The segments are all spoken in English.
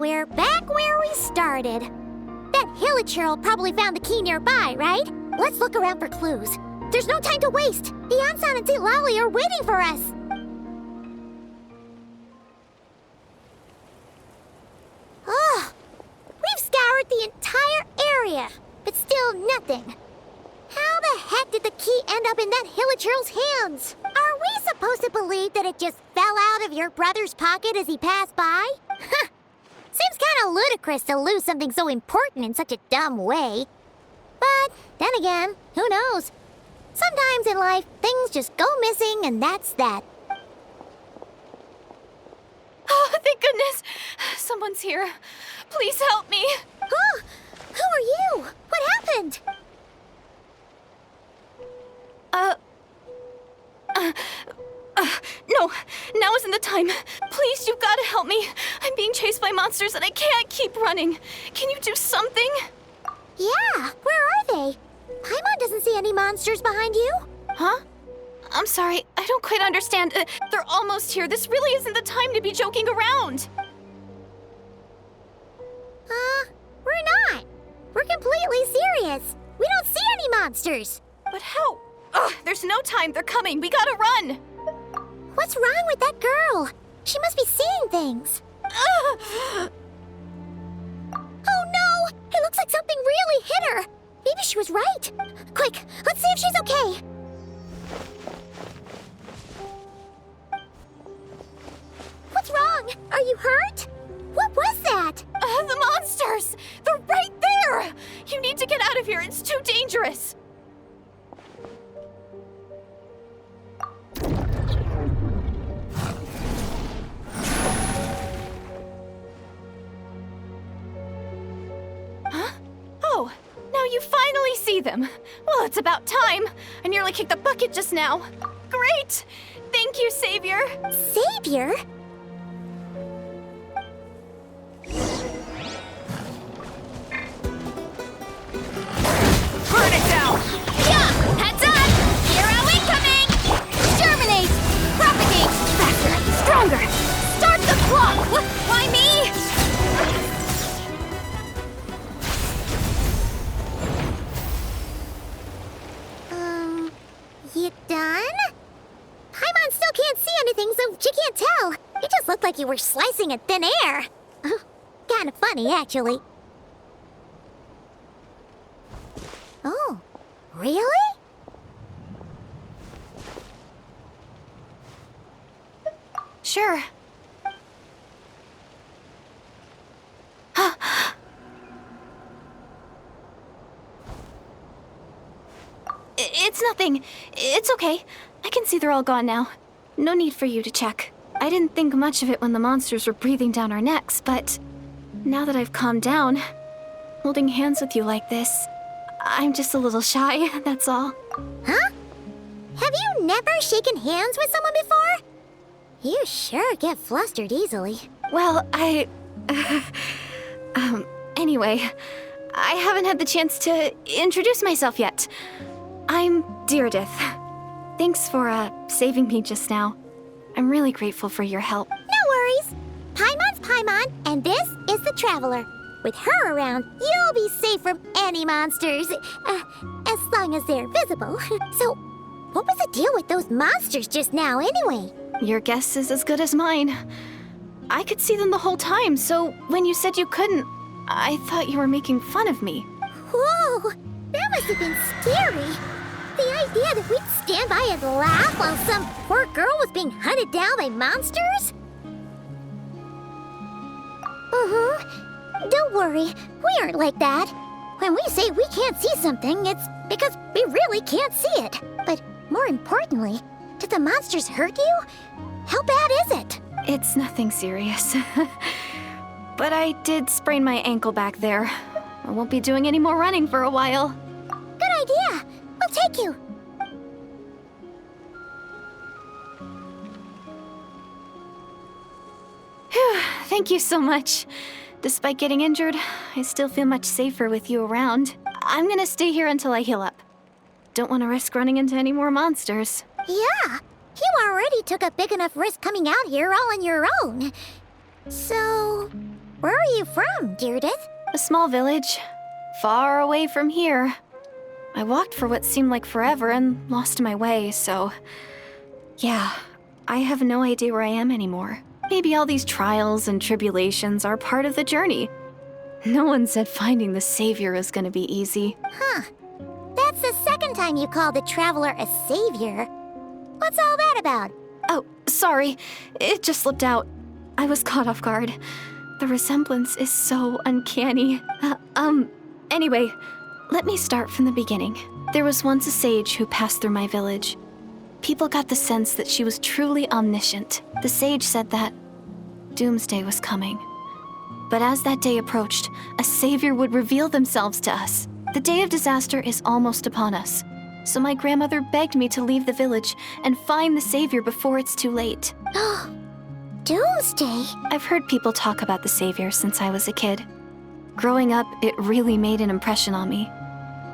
we're back where we started. That hilichurl probably found the key nearby, right? Let's look around for clues. There's no time to waste. The Ansan and Lali are waiting for us. Oh, we've scoured the entire area, but still nothing. How the heck did the key end up in that hilichurl's hands? Are we supposed to believe that it just fell out of your brother's pocket as he passed by? Seems kind of ludicrous to lose something so important in such a dumb way. But then again, who knows? Sometimes in life, things just go missing and that's that. Oh, thank goodness! Someone's here. Please help me. Oh, who are you? What happened? No, now isn't the time. Please, you've got to help me. I'm being chased by monsters and I can't keep running. Can you do something? Yeah, where are they? Paimon doesn't see any monsters behind you. Huh? I'm sorry, I don't quite understand. They're almost here. This really isn't the time to be joking around. We're not. We're completely serious. We don't see any monsters. But how? Ugh, there's no time. They're coming. We gotta run. What's wrong with that girl? She must be seeing things. Oh no! It looks like something really hit her. Maybe she was right. Quick, let's see if she's okay. What's wrong? Are you hurt? What was that? The monsters! They're right there! You need to get out of here. It's too dangerous. Huh? Oh, now you finally see them. Well, it's about time. I nearly kicked the bucket just now. Great! Thank you, Savior. Savior? Burn it down! Yeah! Heads up! Hero incoming! Germinate! Propagate! Faster! Stronger! Start the clock! What? Why me? You done? Paimon still can't see anything, so she can't tell. It just looked like you were slicing at thin air. Kinda funny, actually. Oh, really? Sure. It's nothing. It's okay. I can see they're all gone now. No need for you to check. I didn't think much of it when the monsters were breathing down our necks, but now that I've calmed down, holding hands with you like this, I'm just a little shy, that's all. Huh? Have you never shaken hands with someone before? You sure get flustered easily. Well, anyway, I haven't had the chance to introduce myself yet. I'm Deirdith. Thanks for, saving me just now. I'm really grateful for your help. No worries. Paimon's Paimon, and this is the Traveler. With her around, you'll be safe from any monsters, as long as they're visible. So, what was the deal with those monsters just now, anyway? Your guess is as good as mine. I could see them the whole time, so when you said you couldn't, I thought you were making fun of me. Whoa! That must have been scary. The idea that we'd stand by and laugh while some poor girl was being hunted down by monsters? Don't worry, we aren't like that. When we say we can't see something, it's because we really can't see it. But more importantly, did the monsters hurt you? How bad is it? It's nothing serious. But I did sprain my ankle back there. I won't be doing any more running for a while. Good idea. We'll take you. Phew, thank you so much. Despite getting injured, I still feel much safer with you around. I'm gonna stay here until I heal up. Don't want to risk running into any more monsters. Yeah, you already took a big enough risk coming out here all on your own. So, Where are you from, Deirdith? A small village, far away from here. I walked for what seemed like forever and lost my way, so... Yeah, I have no idea where I am anymore. Maybe all these trials and tribulations are part of the journey. No one said finding the savior is gonna be easy. Huh. That's the second time you called the traveler a savior. What's all that about? Oh, sorry. It just slipped out. I was caught off guard. The resemblance is so uncanny. Anyway, let me start from the beginning. There was once a sage who passed through my village. People got the sense that she was truly omniscient. The sage said that doomsday was coming. But as that day approached, a savior would reveal themselves to us. The day of disaster is almost upon us. So my grandmother begged me to leave the village and find the savior before it's too late. Doomsday? I've heard people talk about the savior since I was a kid. Growing up, it really made an impression on me.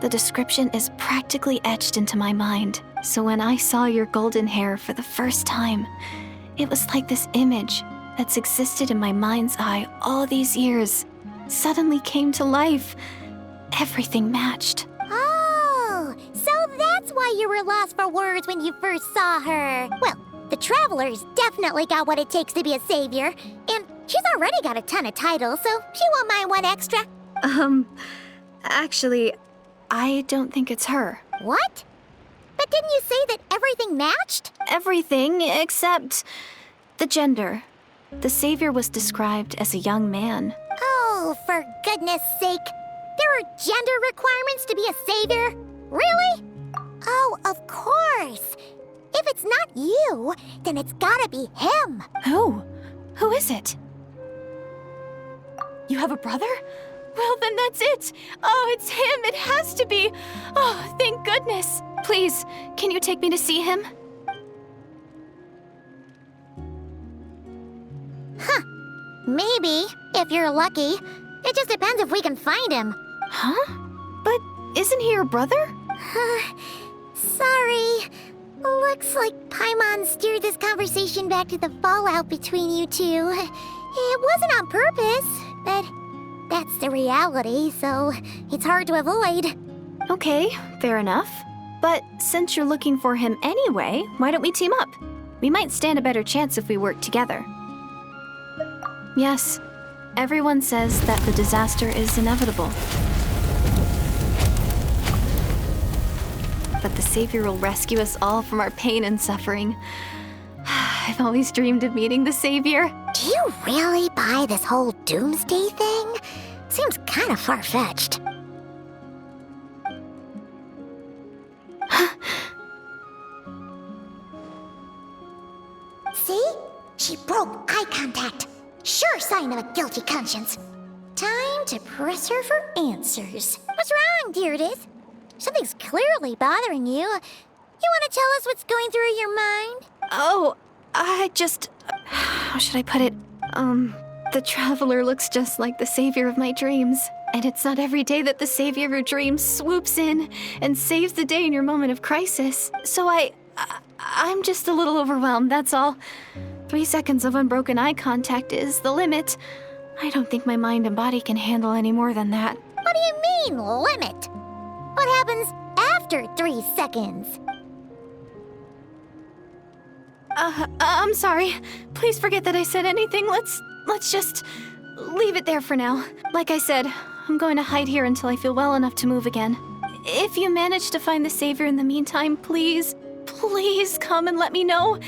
The description is practically etched into my mind. So when I saw your golden hair for the first time, it was like this image that's existed in my mind's eye all these years suddenly came to life. Everything matched. Oh, so that's why you were lost for words when you first saw her. Well, the Traveler's definitely got what it takes to be a savior, and she's already got a ton of titles, so she won't mind one extra. Actually, I don't think it's her. What? But didn't you say that everything matched? Everything except the gender. The savior was described as a young man. Oh, for goodness sake. There are gender requirements to be a savior? Really? Oh, of course. If it's not you, then it's gotta be him. Who? Who is it? You have a brother? Well, then that's it. Oh, it's him. It has to be. Oh, thank goodness. Please, can you take me to see him? Huh. Maybe, if you're lucky. It just depends if we can find him. Huh? But isn't he your brother? Sorry. Looks like Paimon steered this conversation back to the fallout between you two. It wasn't on purpose, but that's the reality, so it's hard to avoid. Okay, fair enough. But since you're looking for him anyway, why don't we team up? We might stand a better chance if we work together. Yes, everyone says that the disaster is inevitable. But the savior will rescue us all from our pain and suffering. I've always dreamed of meeting the savior. Do you really buy this whole doomsday thing? Seems kind of far-fetched. See? She broke eye contact. Sure sign of a guilty conscience. Time to press her for answers. What's wrong, Deirdith? Something's clearly bothering you. You want to tell us what's going through your mind? Oh, how should I put it? The traveler looks just like the savior of my dreams. And it's not every day that the savior of your dreams swoops in and saves the day in your moment of crisis. So I'm just a little overwhelmed, that's all. 3 seconds of unbroken eye contact is the limit. I don't think my mind and body can handle any more than that. What do you mean, limit? What happens after 3 seconds? I'm sorry. Please forget that I said anything. Let's just leave it there for now. Like I said, I'm going to hide here until I feel well enough to move again. If you manage to find the savior in the meantime, please come and let me know.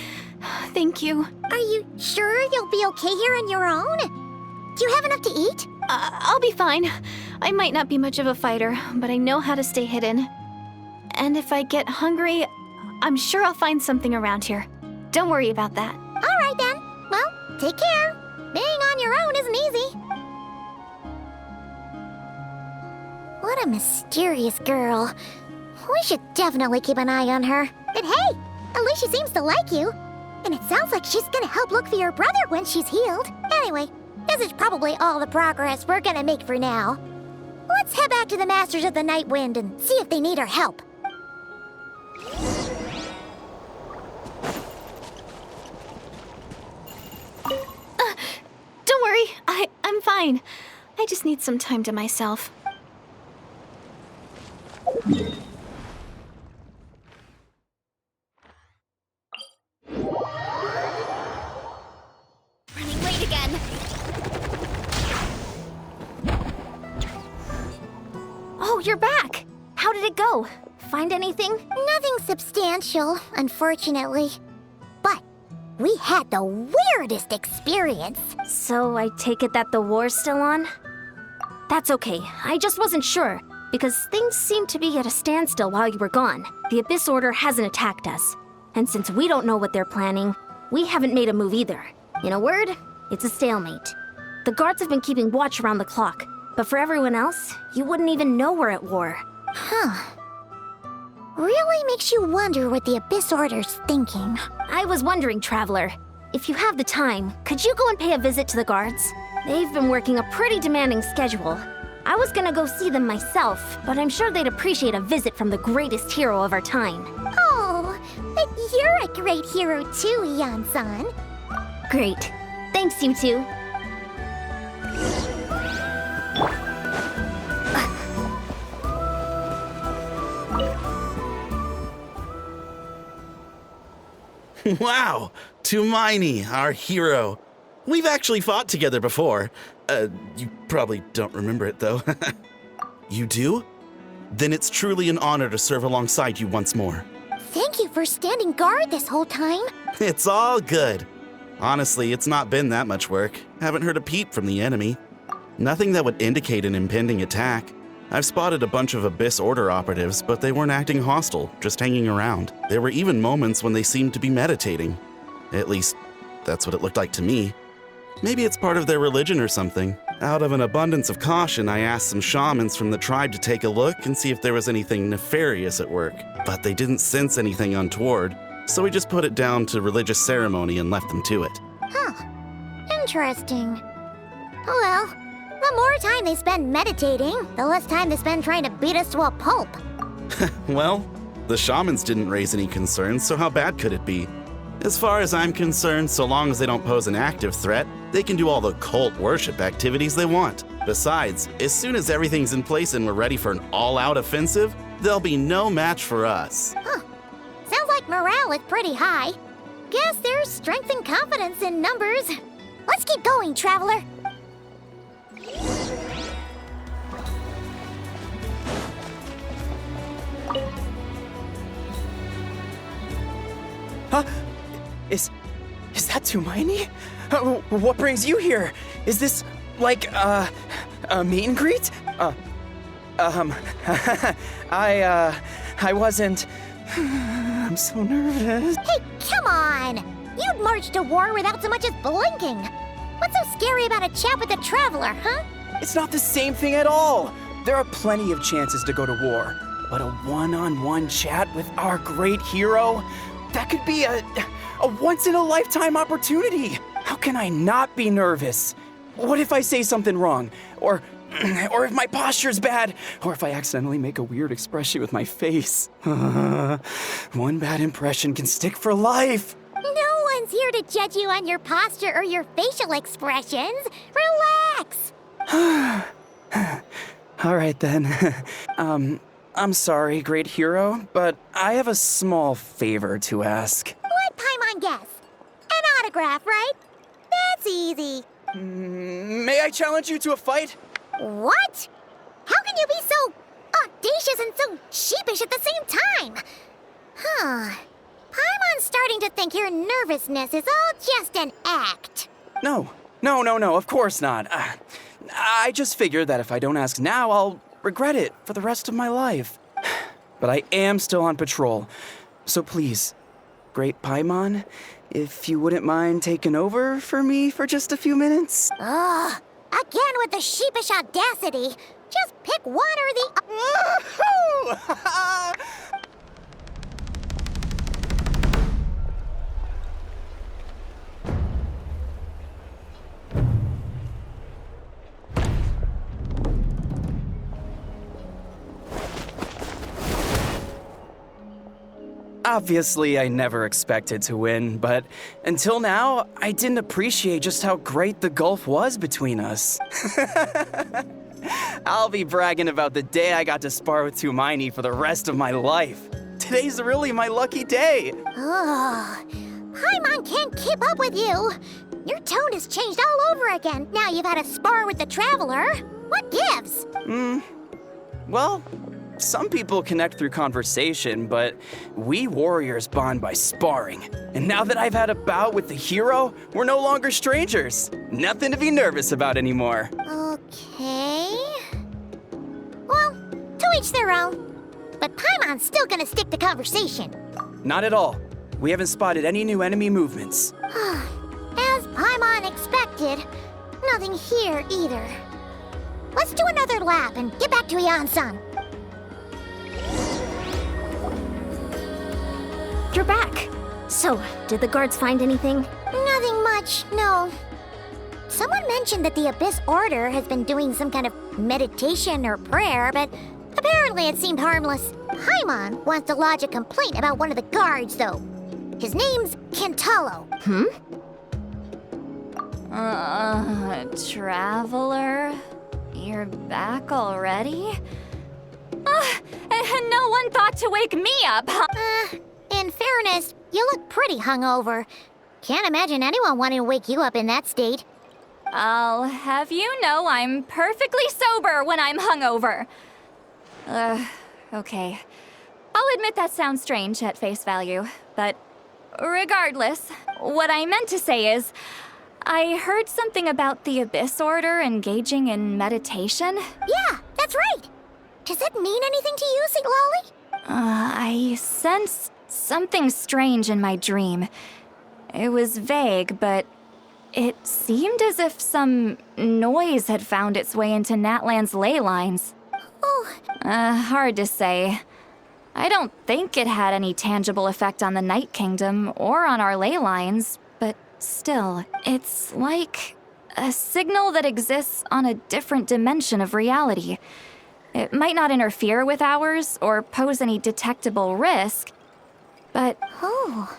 Thank you. Are you sure you'll be okay here on your own? Do you have enough to eat? I'll be fine. I might not be much of a fighter, but I know how to stay hidden. And if I get hungry, I'm sure I'll find something around here. Don't worry about that. All right then. Well, take care. Being on your own isn't easy. What a mysterious girl. We should definitely keep an eye on her. But hey, at least she seems to like you. And it sounds like she's gonna help look for your brother when she's healed. Anyway, this is probably all the progress we're gonna make for now. Let's head back to the Masters of the Night Wind and see if they need our help. Don't worry, I'm I'm fine. I just need some time to myself. Running late again. Oh, you're back! How did it go? Find anything? Nothing substantial, unfortunately. But we had the weirdest experience. So I take it that the war's still on? That's okay. I just wasn't sure, because things seemed to be at a standstill while you were gone. The Abyss Order hasn't attacked us. And since we don't know what they're planning, we haven't made a move either. In a word, it's a stalemate. The guards have been keeping watch around the clock, but for everyone else, you wouldn't even know we're at war. Huh. Really makes you wonder what the Abyss Order's thinking. I was wondering, Traveler, if you have the time, could you go and pay a visit to the guards? They've been working a pretty demanding schedule. I was gonna go see them myself, but I'm sure they'd appreciate a visit from the greatest hero of our time. Oh, but you're a great hero too, Yan-san. Great. Thanks, you two. Wow! Lumine, our hero. We've actually fought together before. You probably don't remember it, though. You do? Then it's truly an honor to serve alongside you once more. Thank you for standing guard this whole time. It's all good. Honestly, it's not been that much work. Haven't heard a peep from the enemy. Nothing that would indicate an impending attack. I've spotted a bunch of Abyss Order operatives, but they weren't acting hostile, just hanging around. There were even moments when they seemed to be meditating. At least, that's what it looked like to me. Maybe it's part of their religion or something. Out of an abundance of caution, I asked some shamans from the tribe to take a look and see if there was anything nefarious at work. But they didn't sense anything untoward, so we just put it down to religious ceremony and left them to it. Huh. Interesting. Oh well. The more time they spend meditating, the less time they spend trying to beat us to a pulp. Well, the shamans didn't raise any concerns, so how bad could it be? As far as I'm concerned, so long as they don't pose an active threat, they can do all the cult worship activities they want. Besides, as soon as everything's in place and we're ready for an all-out offensive, there'll be no match for us. Huh. Sounds like morale is pretty high. Guess there's strength and confidence in numbers. Let's keep going, Traveler. Huh? Is that Lumine? What brings you here? Is this, like, a meet and greet? I wasn't... I'm so nervous. Hey, come on! You'd march to war without so much as blinking. What's so scary about a chat with a Traveler, huh? It's not the same thing at all. There are plenty of chances to go to war, but a one-on-one chat with our great hero? That could be a once-in-a-lifetime opportunity. How can I not be nervous? What if I say something wrong? Or if my posture's bad? Or if I accidentally make a weird expression with my face? One bad impression can stick for life. No one's here to judge you on your posture or your facial expressions. Relax. All right then. I'm sorry, great hero, but I have a small favor to ask. Let Paimon guess. An autograph, right? That's easy. May I challenge you to a fight? What? How can you be so audacious and so sheepish at the same time? Huh. Paimon's starting to think your nervousness is all just an act. No, of course not. I just figured that if I don't ask now, I'll regret it for the rest of my life. But I am still on patrol, so please, great Paimon, if you wouldn't mind taking over for me for just a few minutes? Ugh. Again with the sheepish audacity. Just pick one or the... Obviously, I never expected to win, but until now, I didn't appreciate just how great the gulf was between us. I'll be bragging about the day I got to spar with Lumine for the rest of my life. Today's really my lucky day. Oh, Paimon can't keep up with you. Your tone has changed all over again. Now you've had a spar with the Traveler. What gives? Well, some people connect through conversation, but we warriors bond by sparring. And now that I've had a bout with the hero, we're no longer strangers. Nothing to be nervous about anymore. Okay. Well, to each their own. But Paimon's still gonna stick to conversation. Not at all. We haven't spotted any new enemy movements. As Paimon expected, nothing here either. Let's do another lap and get back to Yan-san. You're back. So, did the guards find anything? Nothing much, no. Someone mentioned that the Abyss Order has been doing some kind of meditation or prayer, but apparently it seemed harmless. Paimon wants to lodge a complaint about one of the guards, though. His name's Kentaro. Traveler? You're back already? And no one thought to wake me up, huh? In fairness, you look pretty hungover. Can't imagine anyone wanting to wake you up in that state. I'll have you know I'm perfectly sober when I'm hungover. Okay. I'll admit that sounds strange at face value, but regardless, what I meant to say is, I heard something about the Abyss Order engaging in meditation. Yeah, that's right. Does it mean anything to you, Siglali? I sensed something strange in my dream. It was vague, but it seemed as if some noise had found its way into Natlan's ley lines. Oh, Hard to say. I don't think it had any tangible effect on the Night Kingdom or on our ley lines, but still, it's like a signal that exists on a different dimension of reality. It might not interfere with ours or pose any detectable risk, but oh.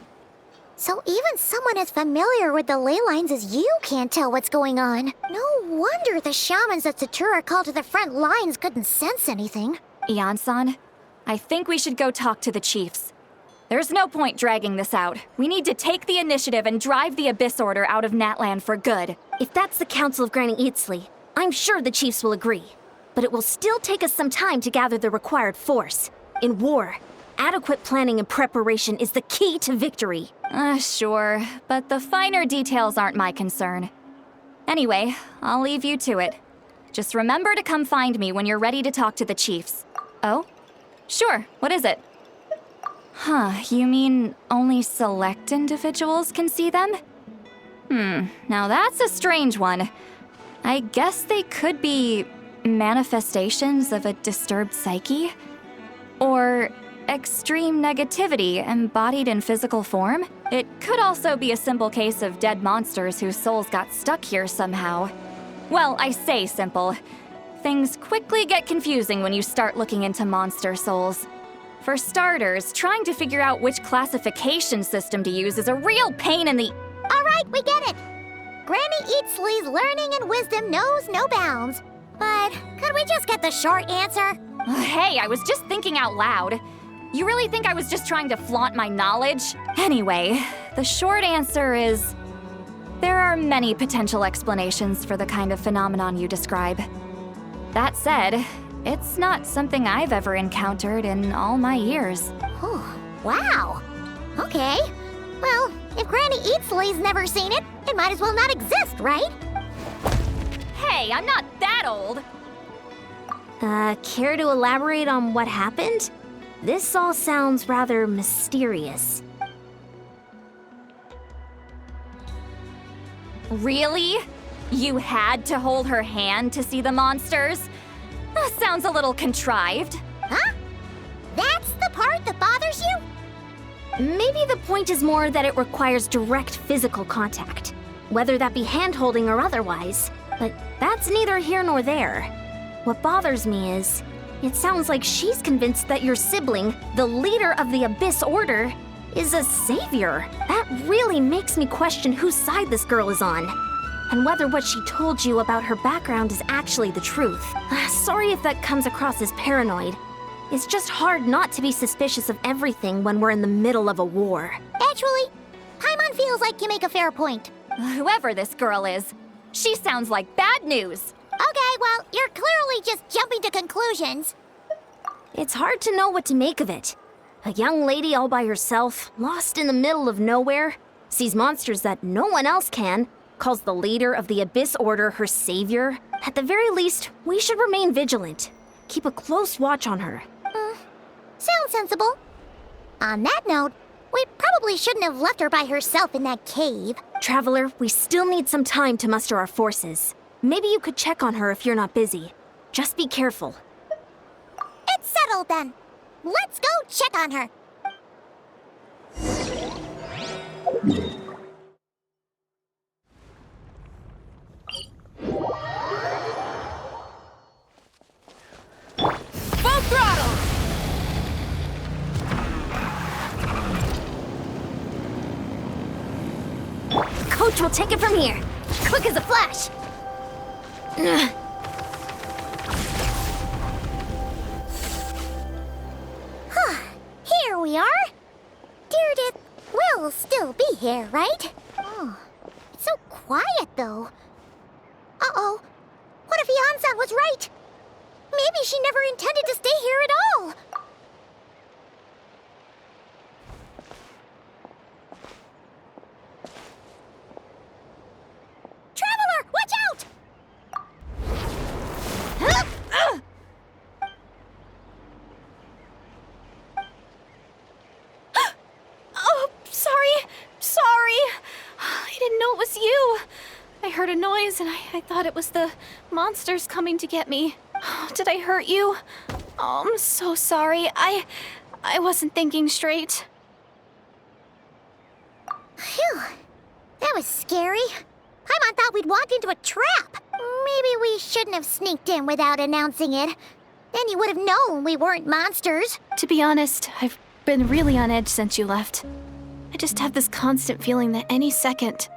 So even someone as familiar with the ley lines as you can't tell what's going on. No wonder the shamans that Satura called to the front lines couldn't sense anything. Yan-san, I think we should go talk to the chiefs. There's no point dragging this out. We need to take the initiative and drive the Abyss Order out of Natlan for good. If that's the Council of Granny Eatsley, I'm sure the chiefs will agree. But it will still take us some time to gather the required force. In war, adequate planning and preparation is the key to victory. Sure, but the finer details aren't my concern. Anyway, I'll leave you to it. Just remember to come find me when you're ready to talk to the chiefs. Oh? Sure, what is it? You mean only select individuals can see them? Now that's a strange one. I guess they could be manifestations of a disturbed psyche? Or extreme negativity embodied in physical form? It could also be a simple case of dead monsters whose souls got stuck here somehow. Well, I say simple. Things quickly get confusing when you start looking into monster souls. For starters, trying to figure out which classification system to use is a real pain in the... All right, we get it. Granny Eatsley's learning and wisdom knows no bounds. But could we just get the short answer? Hey, I was just thinking out loud. You really think I was just trying to flaunt my knowledge? Anyway, the short answer is... there are many potential explanations for the kind of phenomenon you describe. That said, it's not something I've ever encountered in all my years. Oh, wow. Okay. Well, if Granny Eatsley's never seen it, it might as well not exist, right? Hey, I'm not that old! Care to elaborate on what happened? This all sounds rather mysterious. Really? You had to hold her hand to see the monsters? That sounds a little contrived. Huh? That's the part that bothers you? Maybe the point is more that it requires direct physical contact, whether that be hand-holding or otherwise. But that's neither here nor there. What bothers me is, It sounds like she's convinced that your sibling, the leader of the Abyss Order, is a savior. That really makes me question whose side this girl is on. And whether what she told you about her background is actually the truth. Sorry if that comes across as paranoid. It's just hard not to be suspicious of everything when we're in the middle of a war. Actually, Paimon feels like you make a fair point. Whoever this girl is, she sounds like bad news. Okay, well, you're clearly just jumping to conclusions. It's hard to know what to make of it. A young lady all by herself, lost in the middle of nowhere, sees monsters that no one else can, calls the leader of the Abyss Order her savior. At the very least, we should remain vigilant. Keep a close watch on her. Sounds sensible. On that note, we probably shouldn't have left her by herself in that cave. Traveler, we still need some time to muster our forces. Maybe you could check on her if you're not busy. Just be careful. It's settled then. Let's go check on her. Full throttle! Coach will take it from here. Quick as a flash. Ugh. Here we are. Deirdre will still be here, right? Oh, it's so quiet though. Uh-oh. What if Yansan was right? Maybe she never intended to stay here at all. Traveler, watch out! Oh, sorry. I didn't know it was you. I heard a noise and I thought it was the monsters coming to get me. Did I hurt you? Oh, I'm so sorry. I wasn't thinking straight. Phew. That was scary. Paimon thought we'd walked into a trap. Maybe we shouldn't have sneaked in without announcing it. Then you would have known we weren't monsters. To be honest, I've been really on edge since you left. I just have this constant feeling that any second,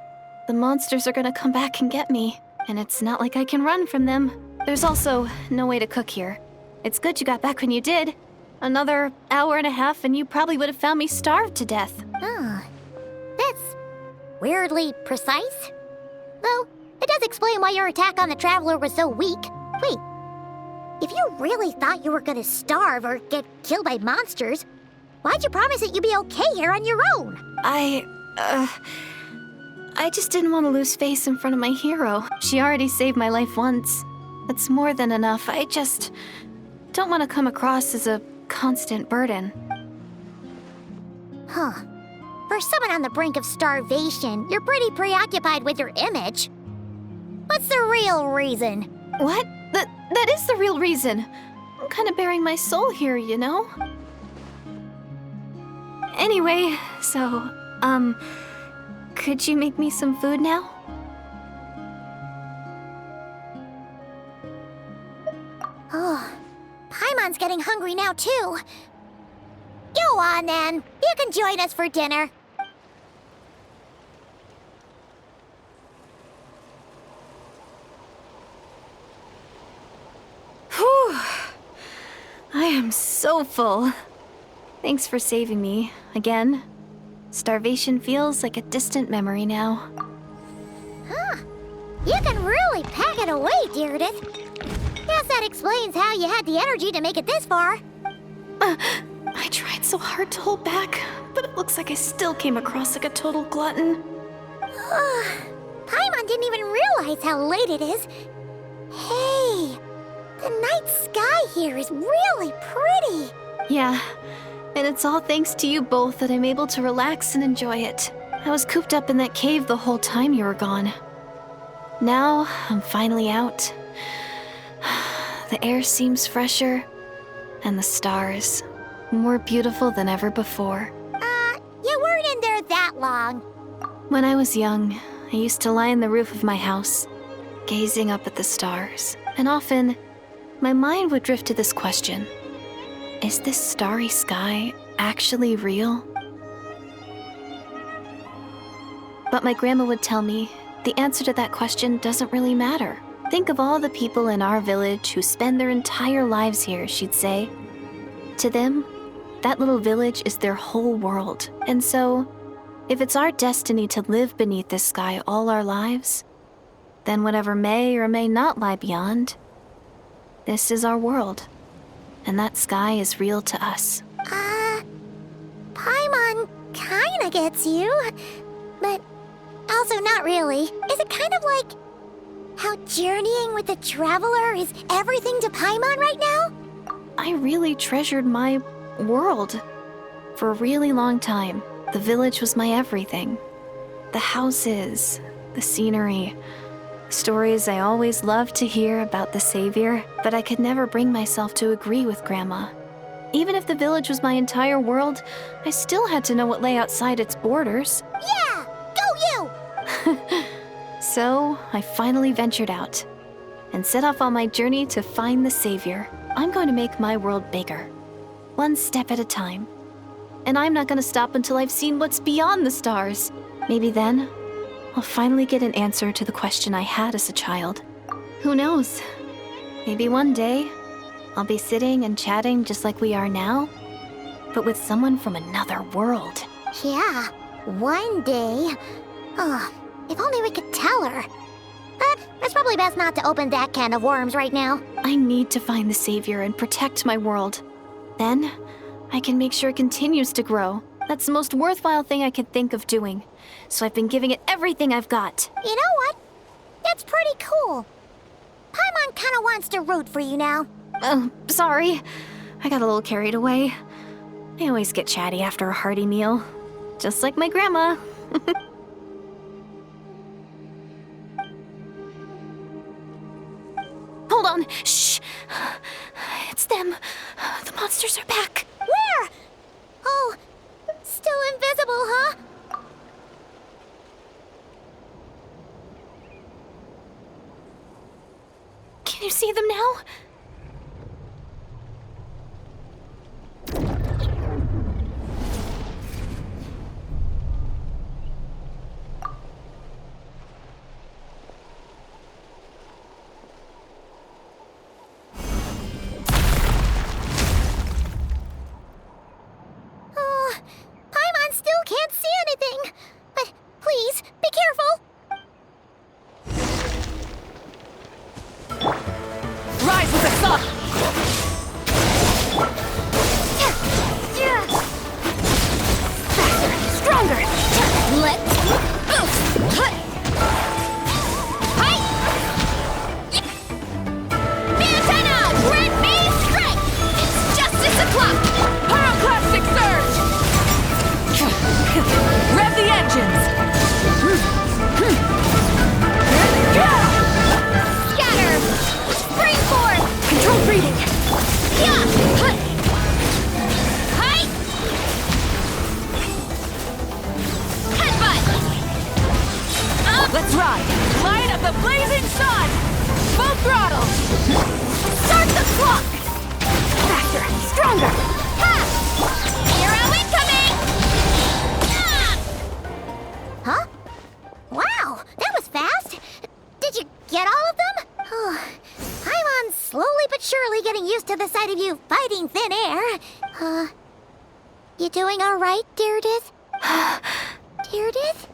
the monsters are gonna come back and get me. And it's not like I can run from them. There's also no way to cook here. It's good you got back when you did. Another hour and a half and you probably would have found me starved to death. Oh, that's weirdly precise. Though, it does explain why your attack on the Traveler was so weak. Wait, if you really thought you were gonna starve or get killed by monsters, why'd you promise that you'd be okay here on your own? I just didn't want to lose face in front of my hero. She already saved my life once. That's more than enough. I just don't want to come across as a constant burden. Huh. For someone on the brink of starvation, you're pretty preoccupied with your image. What's the real reason? What? That is the real reason. I'm kind of bearing my soul here, you know? Anyway, so, could you make me some food now? Oh, Paimon's getting hungry now, too. Go on, then. You can join us for dinner. Whew. I am so full. Thanks for saving me, again. Starvation feels like a distant memory now. Huh. You can really pack it away, Deirdre. Guess that explains how you had the energy to make it this far. I tried so hard to hold back, but it looks like I still came across like a total glutton. Paimon didn't even realize how late it is. Hey, the night sky here is really pretty. Yeah, and it's all thanks to you both that I'm able to relax and enjoy it. I was cooped up in that cave the whole time you were gone. Now, I'm finally out. The air seems fresher, and the stars more beautiful than ever before. You weren't in there that long. When I was young, I used to lie on the roof of my house, gazing up at the stars. And often, my mind would drift to this question. Is this starry sky actually real? But my grandma would tell me the answer to that question doesn't really matter. Think of all the people in our village who spend their entire lives here, she'd say. To them, that little village is their whole world. And so, if it's our destiny to live beneath this sky all our lives, then whatever may or may not lie beyond, this is our world. And that sky is real to us. Paimon kinda gets you, but also not really. Is it kind of like how journeying with the traveler is everything to Paimon right now? I really treasured my world. For a really long time, the village was my everything. The houses, the scenery, stories I always loved to hear about the Savior, but I could never bring myself to agree with Grandma. Even if the village was my entire world, I still had to know what lay outside its borders. Yeah! Go you! So, I finally ventured out and set off on my journey to find the Savior. I'm going to make my world bigger, one step at a time. And I'm not going to stop until I've seen what's beyond the stars. Maybe then, I'll finally get an answer to the question I had as a child. Who knows? Maybe one day, I'll be sitting and chatting just like we are now, but with someone from another world. Yeah, one day. Oh, if only we could tell her. But it's probably best not to open that can of worms right now. I need to find the Savior and protect my world. Then, I can make sure it continues to grow. That's the most worthwhile thing I could think of doing. So I've been giving it everything I've got. You know what? That's pretty cool. Paimon kinda wants to root for you now. Oh, sorry. I got a little carried away. I always get chatty after a hearty meal. Just like my grandma. Hold on. Shh. It's them. The monsters are back. Where? Oh, still invisible, huh? Can you see them now? Oh, Paimon still can't see anything. But please, be careful. Rise with the sun! Faster, stronger. Let's boost. Hi! Antenna, grant me strength. It's justice o'clock. Pyroclastic surge! Rev the engines! Scatter. Spring forth. Control breathing! Yeah. Hi. Headbutt. Let's ride! Light up the blazing sun! Full throttle! Start the clock. Faster, stronger. Ha! Hero incoming. Huh? Wow, that was fast. Did you get all of them? Oh, Paimon's slowly but surely getting used to the sight of you fighting thin air. You doing all right, Deirdith? Deirdith?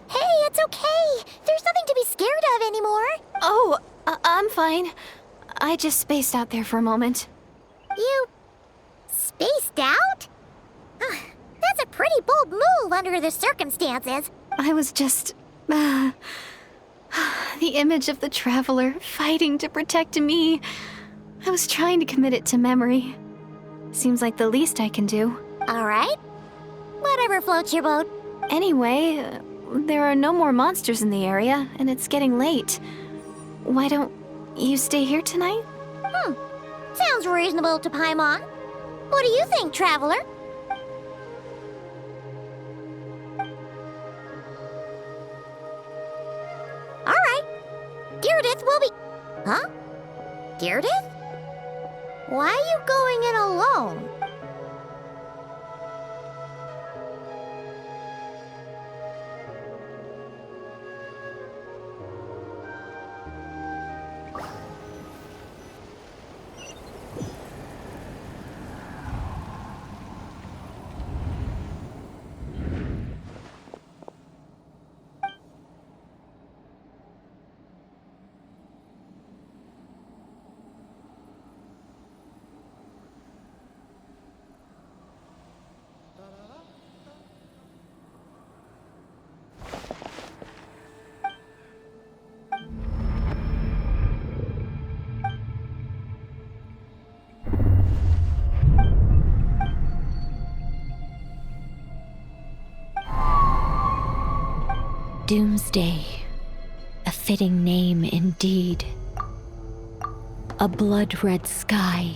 Hey, it's okay. There's nothing to be scared of anymore. Oh, I'm fine. I just spaced out there for a moment. You spaced out? That's a pretty bold move under the circumstances. I was just... the image of the traveler fighting to protect me. I was trying to commit it to memory. Seems like the least I can do. All right. Whatever floats your boat. Anyway, there are no more monsters in the area, and it's getting late. Why don't you stay here tonight? Sounds reasonable to Paimon. What do you think, traveler? All right. Deirdith will be... Huh? Deirdith? Why are you going in alone? Doomsday. A fitting name indeed. A blood-red sky.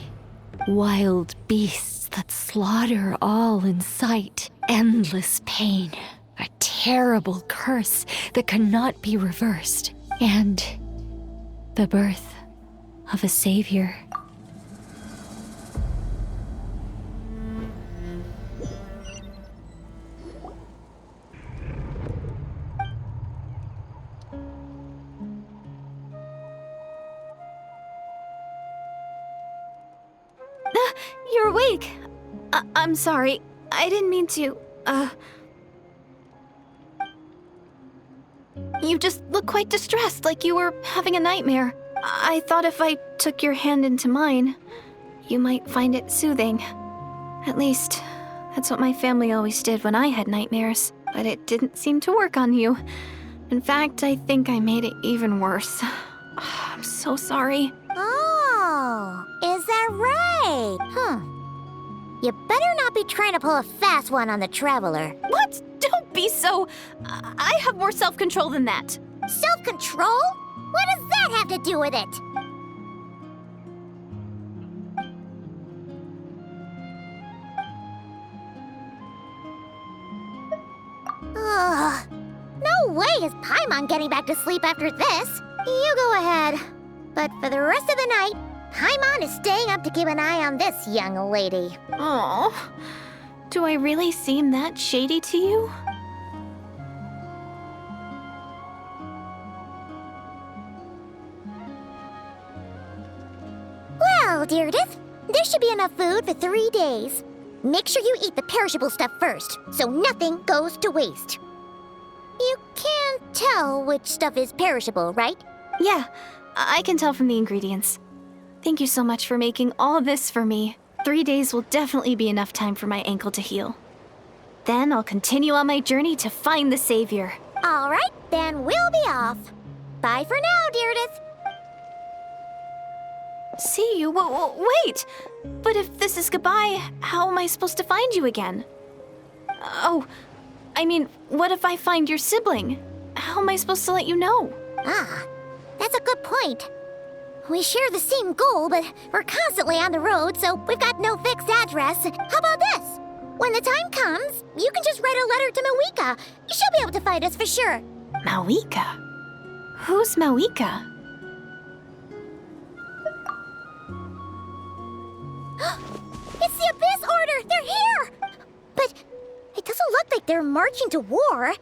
Wild beasts that slaughter all in sight. Endless pain. A terrible curse that cannot be reversed. And the birth of a savior. You're awake. I'm sorry. I didn't mean to, You just look quite distressed, like you were having a nightmare. I thought if I took your hand into mine, you might find it soothing. At least, that's what my family always did when I had nightmares. But it didn't seem to work on you. In fact, I think I made it even worse. I'm so sorry. Oh, is that right? You better not be trying to pull a fast one on the Traveler. What? Don't be so... I have more self-control than that. Self-control? What does that have to do with it? Ugh. No way is Paimon getting back to sleep after this. You go ahead. But for the rest of the night, Paimon is staying up to keep an eye on this young lady. Oh, do I really seem that shady to you? Well, Deirdith, there should be enough food for 3 days. Make sure you eat the perishable stuff first, so nothing goes to waste. You can't tell which stuff is perishable, right? Yeah, I can tell from the ingredients. Thank you so much for making all this for me. 3 days will definitely be enough time for my ankle to heal. Then I'll continue on my journey to find the Savior. All right, then we'll be off. Bye for now, Deirdith. See you? Wait! But if this is goodbye, how am I supposed to find you again? Oh, I mean, what if I find your sibling? How am I supposed to let you know? Ah, that's a good point. We share the same goal, but we're constantly on the road, so we've got no fixed address. How about this? When the time comes, you can just write a letter to Mawika. She'll be able to find us for sure. Mawika? Who's Mawika? It's the Abyss Order! They're here! But it doesn't look like they're marching to war.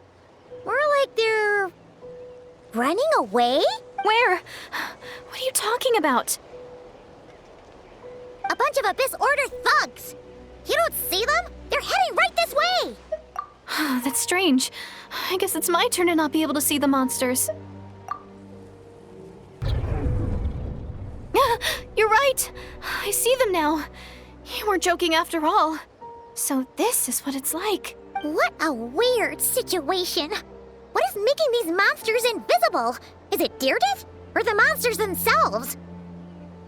More like they're... running away? Where? What are you talking about? A bunch of Abyss Order thugs! You don't see them? They're heading right this way! That's strange. I guess it's my turn to not be able to see the monsters. You're right! I see them now. You weren't joking after all. So this is what it's like. What a weird situation. What is making these monsters invisible? Is it Deirdith? Or the monsters themselves?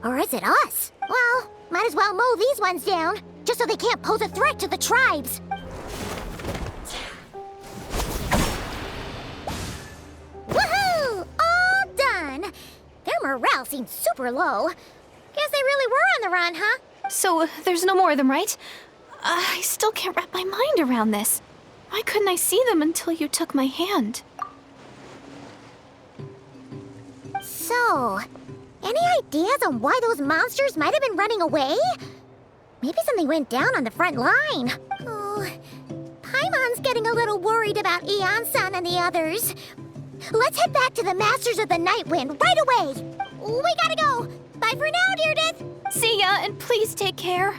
Or is it us? Well, might as well mow these ones down, just so they can't pose a threat to the tribes. Woohoo! All done! Their morale seems super low. Guess they really were on the run, huh? So there's no more of them, right? I still can't wrap my mind around this. Why couldn't I see them until you took my hand? So, Any ideas on why those monsters might have been running away? Maybe something went down on the front line. Oh, Paimon's getting a little worried about Eon-san and the others. Let's head back to the Masters of the Night Wind right away. We gotta go. Bye for now, Deirdre. See ya, and please take care.